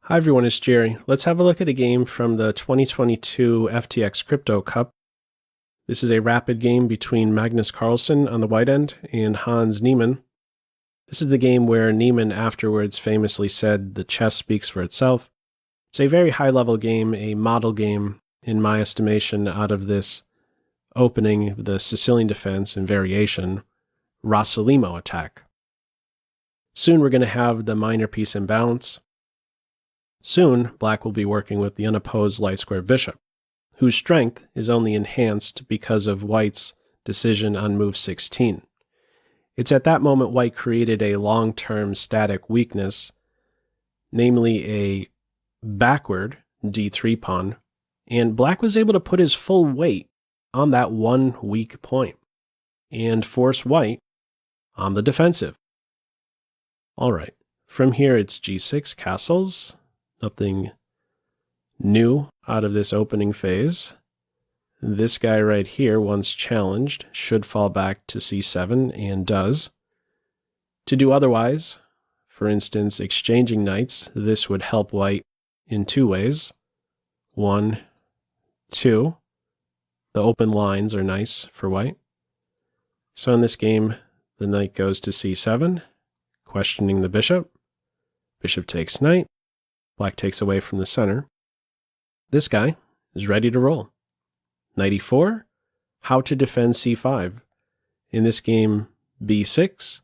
Hi everyone, it's Jerry. Let's have a look at a game from the 2022 FTX Crypto Cup. This is a rapid game between Magnus Carlsen on the white end and Hans Niemann. This is the game where Niemann afterwards famously said, "The chess speaks for itself." It's a very high-level game, a model game, in my estimation, out of this opening, the Sicilian defense and variation, Rossolimo Attack. Soon we're going to have the minor piece imbalance. Soon, black will be working with the unopposed light square bishop, whose strength is only enhanced because of white's decision on move 16. It's at that moment white created a long-term static weakness, namely a backward d3 pawn, and black was able to put his full weight on that one weak point and force white on the defensive. All right, from here it's g6 castles. Nothing new out of this opening phase. This guy right here, once challenged, should fall back to c7 and does. To do otherwise, for instance, exchanging knights, this would help white in two ways. 1, 2. The open lines are nice for white. So in this game, the knight goes to c7, questioning the bishop. Bishop takes knight. Black takes away from the center. This guy is ready to roll. Knight e4, how to defend c5. In this game, b6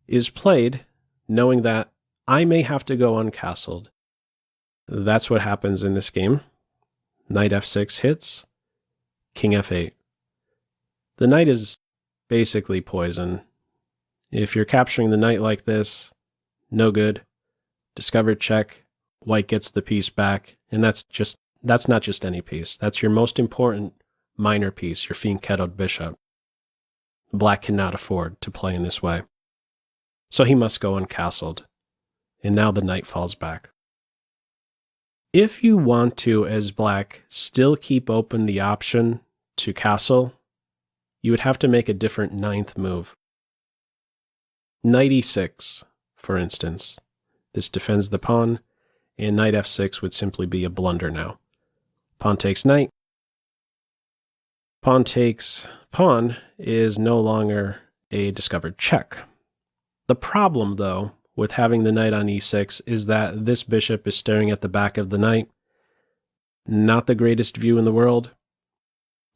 is played knowing that I may have to go uncastled. That's what happens in this game. Knight f6 hits, king f8. The knight is basically poison. If you're capturing the knight like this, no good. Discovered check. White gets the piece back, and that's not just any piece. That's your most important minor piece, your fianchettoed bishop. Black cannot afford to play in this way. So he must go uncastled, and now the knight falls back. If you want to, as black, still keep open the option to castle, you would have to make a different ninth move. Knight e6, for instance. This defends the pawn, and knight f6 would simply be a blunder now. Pawn takes knight. Pawn takes pawn is no longer a discovered check. The problem, though, with having the knight on e6 is that this bishop is staring at the back of the knight. Not the greatest view in the world.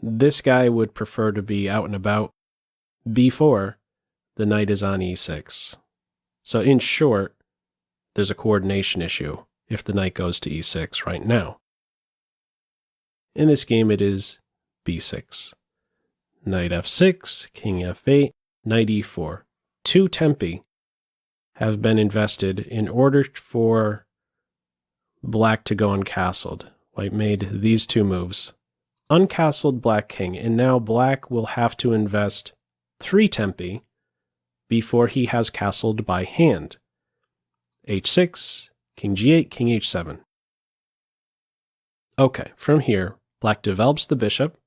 This guy would prefer to be out and about. b4, the knight is on e6. So in short, there's a coordination issue if the knight goes to e6 right now. In this game, it is b6. Knight f6, king f8, knight e4. 2 tempi have been invested in order for black to go uncastled. White made these two moves. Uncastled black king, and now black will have to invest 3 tempi before he has castled by hand. h6, king g8, king h7. Okay, from here, black develops the bishop,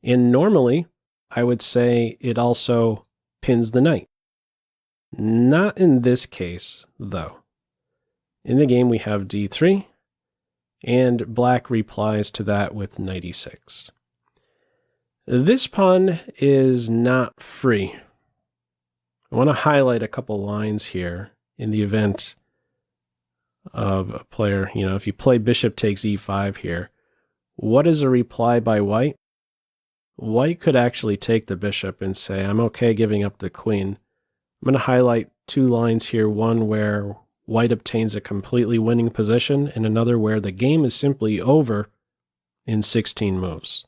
and normally, I would say it also pins the knight. Not in this case, though. In the game, we have d3, and black replies to that with knight e6. This pawn is not free. I want to highlight a couple lines here in the event of a player, if you play bishop takes e5 here, what is a reply by white? White could actually take the bishop and say, I'm okay giving up the queen. I'm going to highlight 2 lines here, one where white obtains a completely winning position, and another where the game is simply over in 16 moves.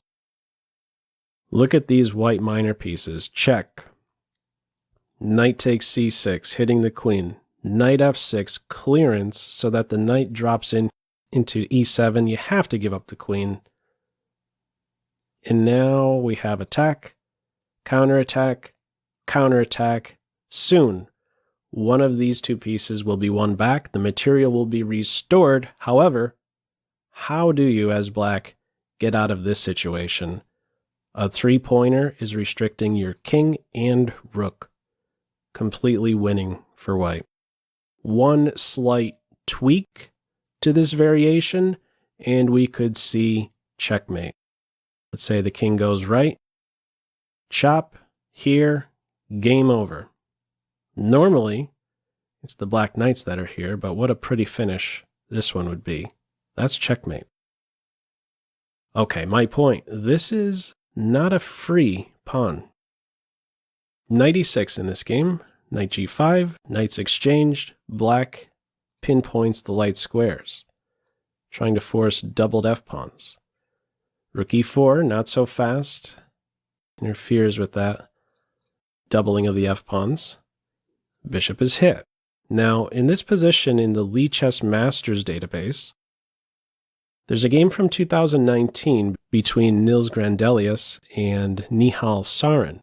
Look at these white minor pieces. Check. Knight takes c6, hitting the queen. Knight f6, clearance, so that the knight drops into e7. You have to give up the queen. And now we have attack, counterattack, counterattack. Soon, one of these 2 pieces will be won back. The material will be restored. However, how do you, as black, get out of this situation? A 3-pointer is restricting your king and rook, completely winning for white. One slight tweak to this variation, and we could see checkmate. Let's say the king goes right, chop, here, game over. Normally, it's the black knights that are here, but what a pretty finish this one would be. That's checkmate. Okay, my point. This is not a free pawn. Knight e6 in this game, knight g5, knights exchanged, black pinpoints the light squares, trying to force doubled f-pawns. Rook e4, not so fast, interferes with that doubling of the f-pawns. Bishop is hit. Now, in this position in the Lee Chess Masters database, there's a game from 2019 between Nils Grandelius and Nihal Sarin.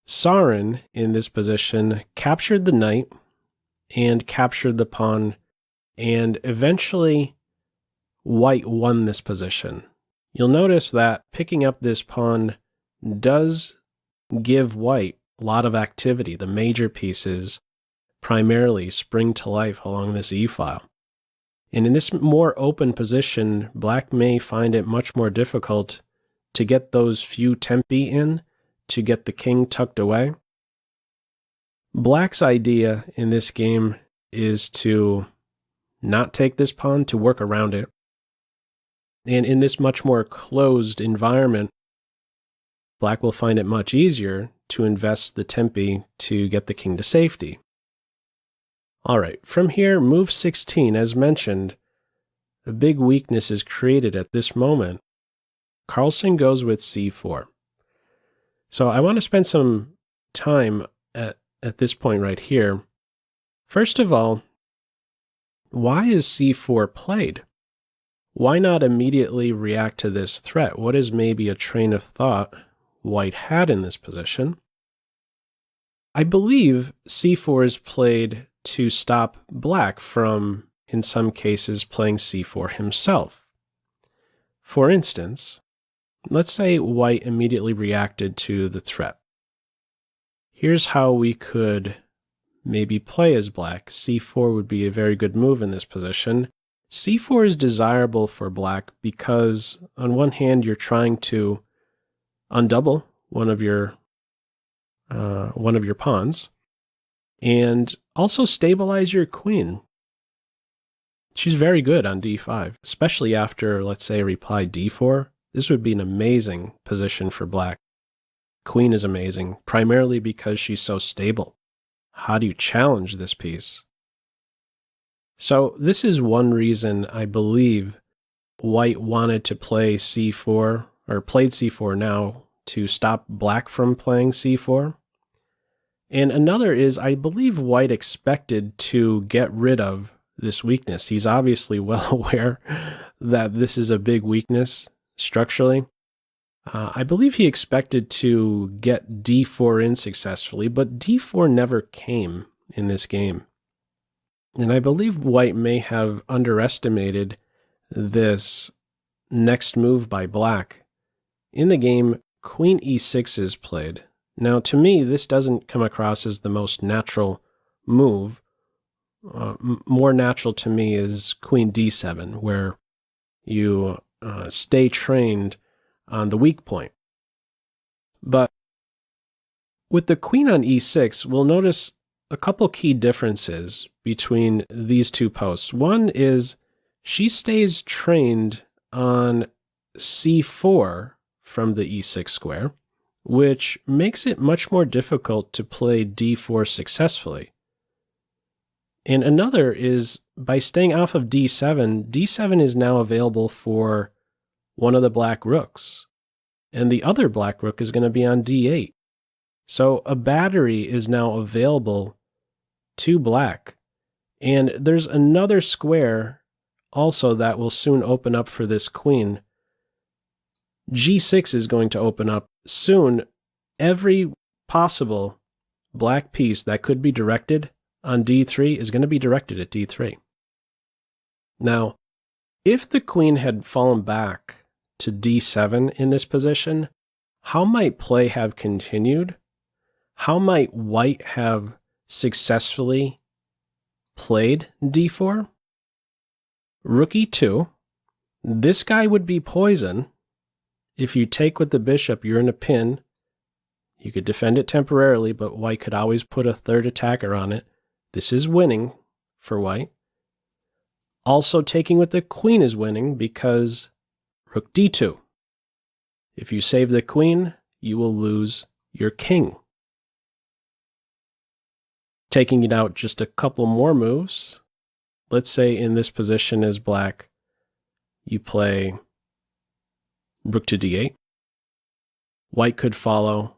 Sarin, in this position, captured the knight and captured the pawn, and eventually white won this position. You'll notice that picking up this pawn does give white a lot of activity. The major pieces primarily spring to life along this e-file. And in this more open position, black may find it much more difficult to get those few tempi in, to get the king tucked away. Black's idea in this game is to not take this pawn, to work around it. And in this much more closed environment, black will find it much easier to invest the tempi to get the king to safety. All right, from here, move 16, as mentioned, a big weakness is created at this moment. Carlsen goes with c4. So I want to spend some time at this point right here. First of all, why is c4 played? Why not immediately react to this threat? What is maybe a train of thought white had in this position? I believe c4 is played to stop black from, in some cases, playing c4 himself. For instance, let's say white immediately reacted to the threat. Here's how we could maybe play as black. c4 would be a very good move in this position. c4 is desirable for black because, on one hand, you're trying to undouble one of your pawns, and also stabilize your queen. She's very good on d5, especially after, let's say, reply d4. This would be an amazing position for black. Queen is amazing, primarily because she's so stable. How do you challenge this piece? So this is one reason I believe white wanted to play c4, or played c4 now, to stop black from playing c4. And another is, I believe white expected to get rid of this weakness. He's obviously well aware that this is a big weakness structurally. I believe he expected to get d4 in successfully, but d4 never came in this game. And I believe white may have underestimated this next move by black. In the game, queen e6 is played. Now, to me, this doesn't come across as the most natural move. More natural to me is queen d7, where you stay trained on the weak point. But with the queen on e6, we'll notice a couple key differences between these two posts. One is she stays trained on c4 from the e6 square, which makes it much more difficult to play d4 successfully. And another is, by staying off of d7, d7 is now available for one of the black rooks, and the other black rook is going to be on d8. So a battery is now available to black, and there's another square also that will soon open up for this queen. g6 is going to open up soon. Every possible black piece that could be directed on d3 is going to be directed at d3. Now, if the queen had fallen back to d7 in this position, how might play have continued? How might white have successfully played d4? Rook e2. This guy would be poison. If you take with the bishop, you're in a pin. You could defend it temporarily, but white could always put a third attacker on it. This is winning for white. Also, taking with the queen is winning because rook d2. If you save the queen, you will lose your king. Taking it out just a couple more moves. Let's say in this position as black, you play rook to d8. White could follow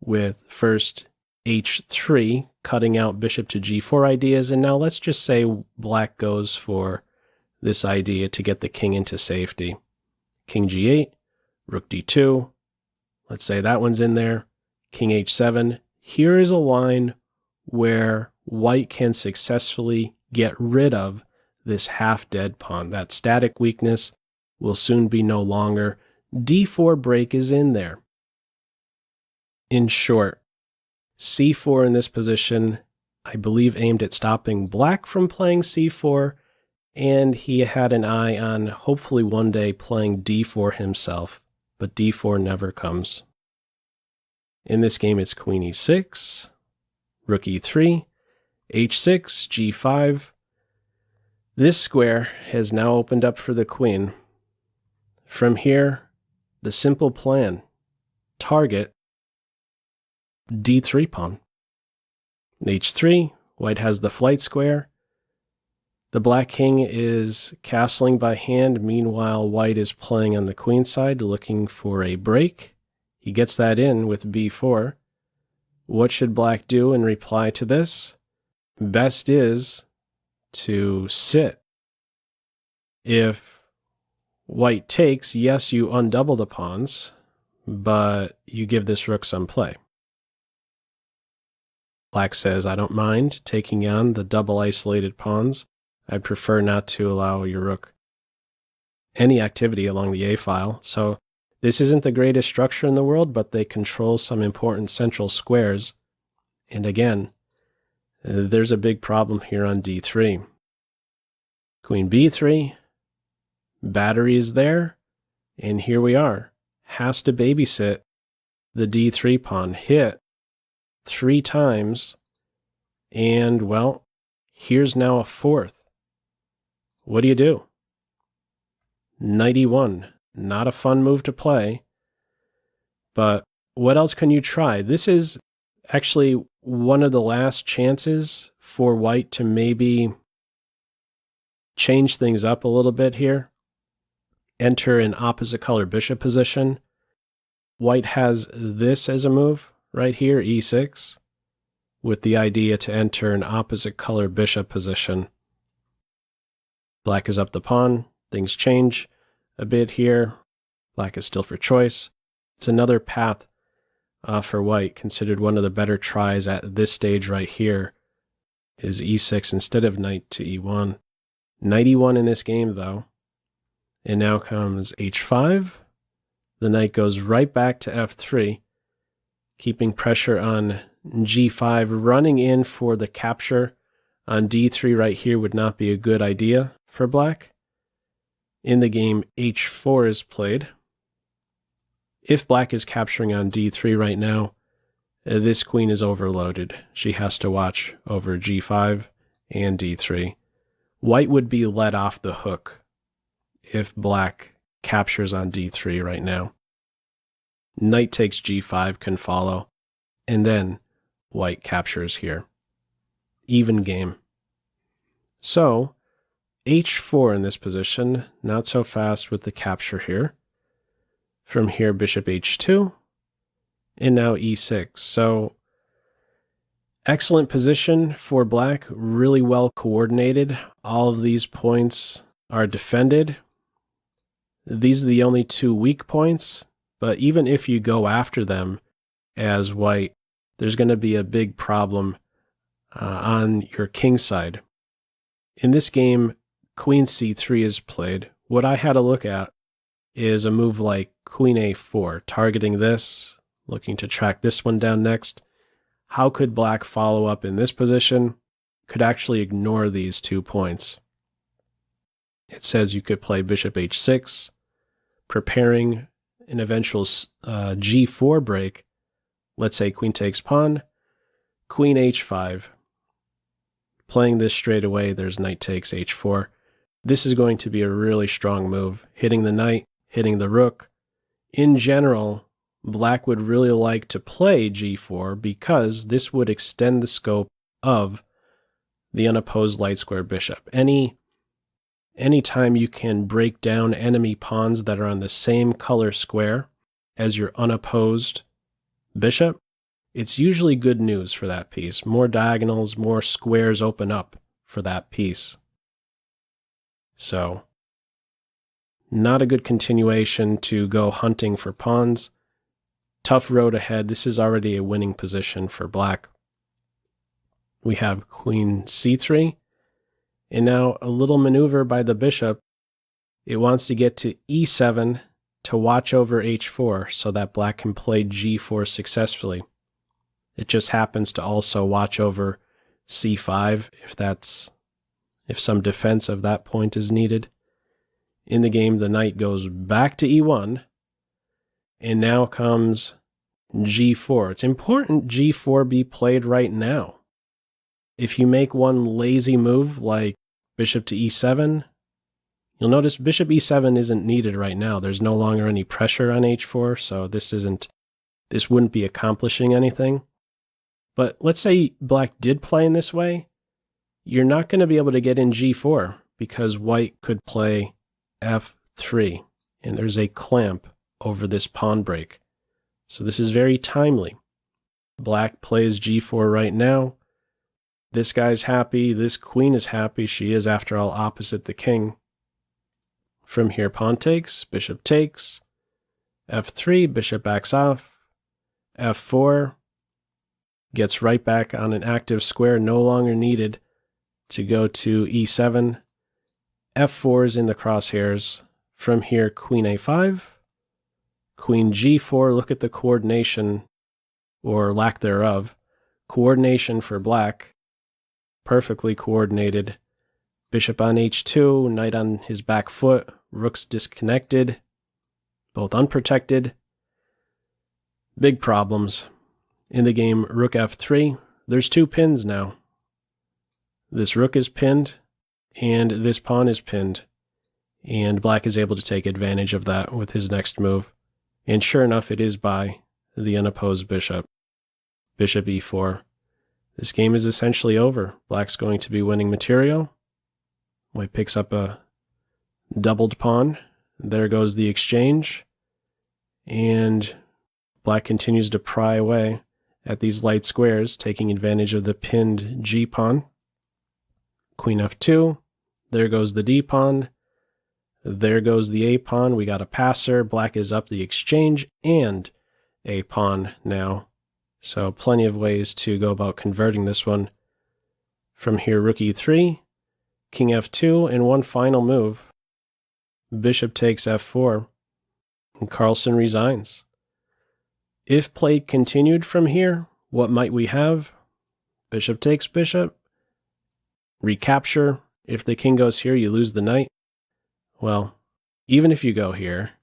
with first h3, cutting out bishop to g4 ideas, and now let's just say black goes for this idea to get the king into safety. King g8, rook d2, let's say that one's in there, king h7. Here is a line where white can successfully get rid of this half-dead pawn. That static weakness will soon be no longer. d4 break is in there. In short, c4 in this position, I believe aimed at stopping black from playing c4, and he had an eye on hopefully one day playing d4 himself, but d4 never comes. In this game, it's queen e6, rook e3, h6, g5. This square has now opened up for the queen. From here, the simple plan, target d3 pawn. h3, white has the flight square. The black king is castling by hand. Meanwhile, white is playing on the queen side, looking for a break. He gets that in with b4. What should black do in reply to this? Best is to sit. If white takes, yes, you undouble the pawns, but you give this rook some play. Black says, I don't mind taking on the double isolated pawns. I'd prefer not to allow your rook any activity along the A file. So this isn't the greatest structure in the world, but they control some important central squares. And again, there's a big problem here on d3. Queen b3, battery is there, and here we are. Has to babysit the d3 pawn, hit 3 times, and well, here's now a fourth. What do you do? Knight e1, not a fun move to play, but what else can you try? This is actually one of the last chances for white to maybe change things up a little bit here. Enter an opposite color bishop position. White has this as a move right here, e6, with the idea to enter an opposite color bishop position. Black is up the pawn. Things change a bit here. Black is still for choice. It's another path for white, considered one of the better tries at this stage right here, is e6 instead of knight to e1. Knight e1 in this game, though. And now comes h5. The knight goes right back to f3, keeping pressure on g5. Running in for the capture on d3 right here would not be a good idea for black. In the game, h4 is played. If black is capturing on d3 right now, this queen is overloaded. She has to watch over g5 and d3. White would be let off the hook if black captures on d3 right now. Knight takes g5 can follow, and then white captures here. Even game. So, h4 in this position, not so fast with the capture here. From here, bishop h2, and now e6. So, excellent position for black, really well coordinated. All of these points are defended. These are the only 2 weak points, but even if you go after them as white, there's going to be a big problem on your king side. In this game, queen c3 is played. What I had a look at is a move like queen a4, targeting this, looking to track this one down next. How could black follow up in this position? Could actually ignore these 2 points. It says you could play bishop h6, preparing an eventual g4 break. Let's say queen takes pawn, queen h5. Playing this straight away, there's knight takes h4. This is going to be a really strong move, hitting the knight, hitting the rook. In general, black would really like to play g4 because this would extend the scope of the unopposed light square bishop. Anytime you can break down enemy pawns that are on the same color square as your unopposed bishop, it's usually good news for that piece. More diagonals, more squares open up for that piece. So, not a good continuation to go hunting for pawns. Tough road ahead. This is already a winning position for black. We have queen c3. And now a little maneuver by the bishop. It wants to get to e7 to watch over h4 so that black can play g4 successfully. It just happens to also watch over c5 if some defense of that point is needed. In the game, the knight goes back to e1, and now comes g4. It's important g4 be played right now. If you make one lazy move like bishop to e7, you'll notice bishop e7 isn't needed right now. There's no longer any pressure on h4, so this wouldn't be accomplishing anything. But let's say black did play in this way, you're not going to be able to get in g4 because white could play f3, and there's a clamp over this pawn break. So this is very timely. Black plays g4 right now. This guy's happy. This queen is happy. She is, after all, opposite the king. From here, pawn takes, bishop takes, f3, bishop backs off, f4, gets right back on an active square, no longer needed to go to e7. f4 is in the crosshairs. From here, queen a5, queen g4. Look at the coordination, or lack thereof. Coordination for black. Perfectly coordinated. Bishop on h2, knight on his back foot, rook's disconnected, both unprotected. Big problems. In the game, rook f3, there's two pins now. This rook is pinned, and this pawn is pinned. And black is able to take advantage of that with his next move. And sure enough, it is by the unopposed bishop. Bishop e4. This game is essentially over. Black's going to be winning material. White picks up a doubled pawn. There goes the exchange. And black continues to pry away at these light squares, taking advantage of the pinned g-pawn. Queen f2. There goes the d-pawn. There goes the a-pawn. We got a passer. Black is up the exchange and a pawn now. So plenty of ways to go about converting this one. From here, rook e3, king f2, and one final move. Bishop takes f4, and Carlsen resigns. If play continued from here, what might we have? Bishop takes bishop, recapture. If the king goes here, you lose the knight. Well, even if you go here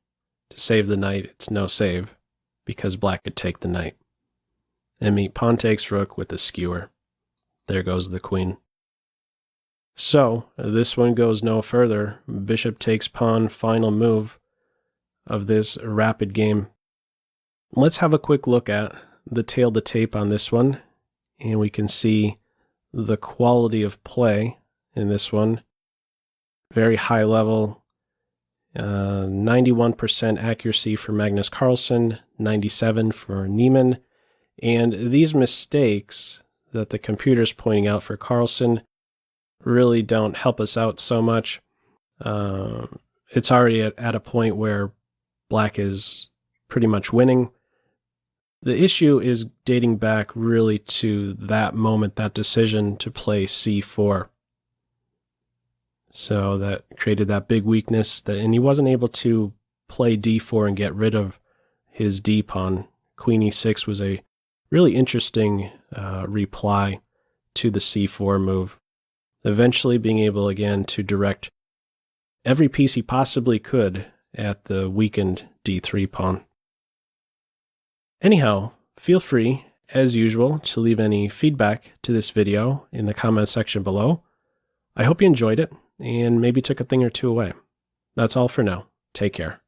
to save the knight, it's no save, because black could take the knight. And meet pawn takes rook with the skewer. There goes the queen. So, this one goes no further. Bishop takes pawn, final move of this rapid game. Let's have a quick look at the tail to tape on this one, and we can see the quality of play in this one. Very high level, 91% accuracy for Magnus Carlsen, 97% for Niemann. And these mistakes that the computer's pointing out for Carlsen really don't help us out so much. It's already at a point where black is pretty much winning. The issue is dating back really to that moment, that decision to play c4. So that created that big weakness, and he wasn't able to play d4 and get rid of his d-pawn. Queen e6 was a really interesting reply to the c4 move. Eventually being able again to direct every piece he possibly could at the weakened d3 pawn. Anyhow, feel free, as usual, to leave any feedback to this video in the comment section below. I hope you enjoyed it and maybe took a thing or two away. That's all for now. Take care.